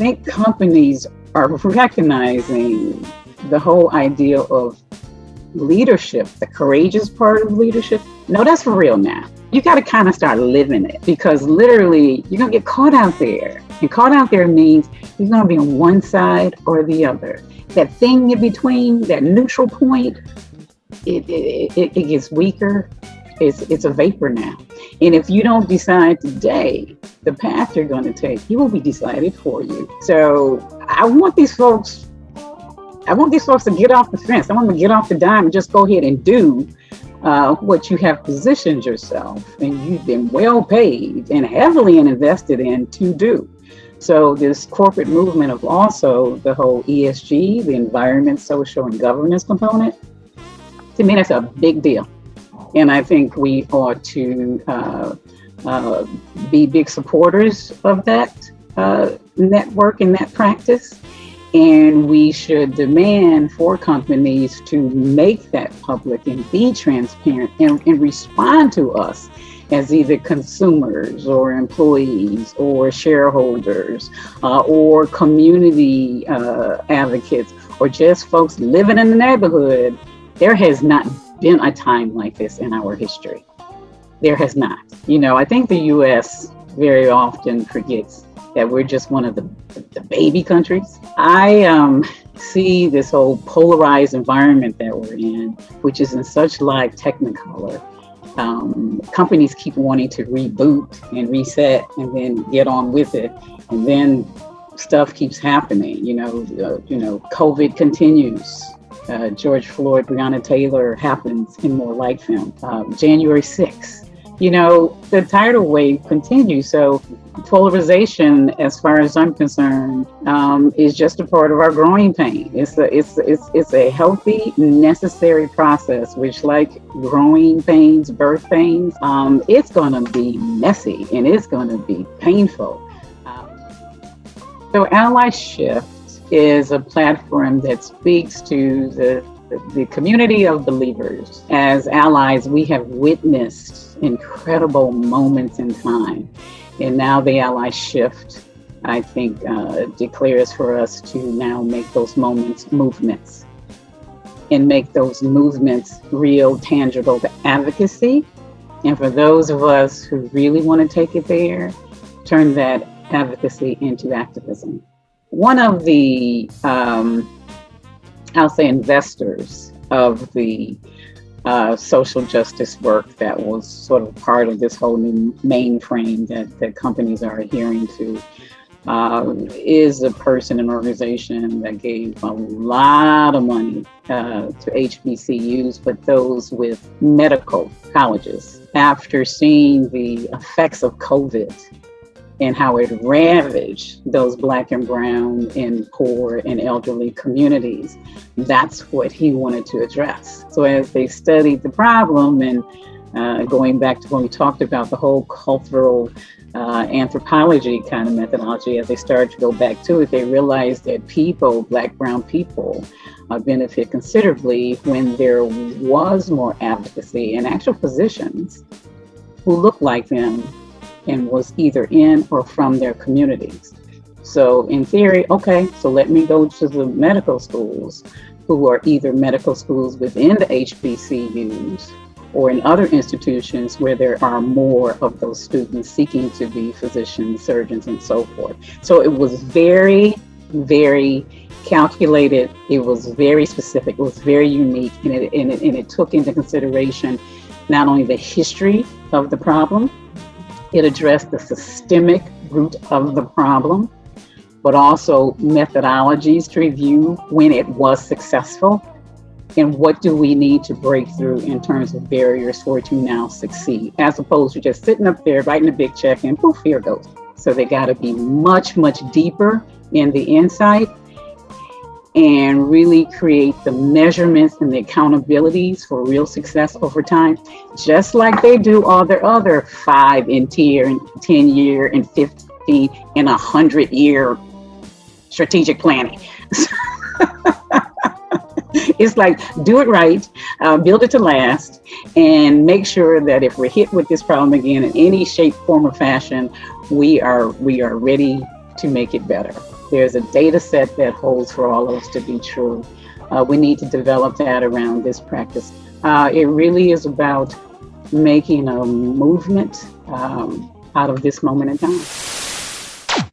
think companies are recognizing the whole idea of leadership, the courageous part of leadership. No, that's for real now. You got to kind of start living it, because literally you're going to get caught out there. And caught out there means you're going to be on one side or the other. That thing in between, that neutral point, it gets weaker. It's a vapor now. And if you don't decide today the path you're going to take, it will be decided for you. So I want these folks to get off the fence. I want them to get off the dime and just go ahead and do what you have positioned yourself and you've been well paid and heavily invested in to do. So this corporate movement of also the whole ESG, the environment, social, and governance component, to me, that's a big deal. And I think we ought to be big supporters of that network and that practice. And we should demand for companies to make that public and be transparent and respond to us as either consumers or employees or shareholders or community advocates or just folks living in the neighborhood. There has not been a time like this in our history. There has not. You know, I think the U.S. very often forgets that we're just one of the baby countries. I see this whole polarized environment that we're in, which is in such like technicolor. Companies keep wanting to reboot and reset and then get on with it. And then stuff keeps happening, COVID continues. George Floyd, Breonna Taylor happens in more like film. January 6th. The tidal wave continues. So polarization, as far as I'm concerned, is just a part of our growing pain. It's a healthy, necessary process, which like growing pains, birth pains, it's going to be messy and it's going to be painful. So AllyShift is a platform that speaks to the community of believers. As allies, we have witnessed incredible moments in time. And now the AllyShift, I think, declares for us to now make those moments movements and make those movements real, tangible advocacy. And for those of us who really want to take it there, turn that advocacy into activism. One of the, I'll say, investors of the social justice work that was sort of part of this whole new mainframe that companies are adhering to is a person, an organization that gave a lot of money to HBCUs, but those with medical colleges. After seeing the effects of COVID and how it ravaged those Black and brown and poor and elderly communities, that's what he wanted to address. So as they studied the problem, and going back to when we talked about the whole cultural anthropology kind of methodology, as they started to go back to it, they realized that people, Black, brown people, benefit considerably when there was more advocacy and actual physicians who looked like them and was either in or from their communities. So in theory, okay, so let me go to the medical schools who are either medical schools within the HBCUs or in other institutions where there are more of those students seeking to be physicians, surgeons, and so forth. So it was very, very calculated. It was very specific. It was very unique, and it took into consideration not only the history of the problem, it addressed the systemic root of the problem, but also methodologies to review when it was successful and what do we need to break through in terms of barriers for it to now succeed, as opposed to just sitting up there writing a big check and poof, here it goes. So they got to be much, much deeper in the insight and really create the measurements and the accountabilities for real success over time, just like they do all their other 5 and 10 year and 15 and 100-year strategic planning. It's like, do it right, build it to last, and make sure that if we're hit with this problem again in any shape, form, or fashion, we are ready to make it better. there's a data set that holds for all of us to be true. We need to develop that around this practice. It really is about making a movement out of this moment in time.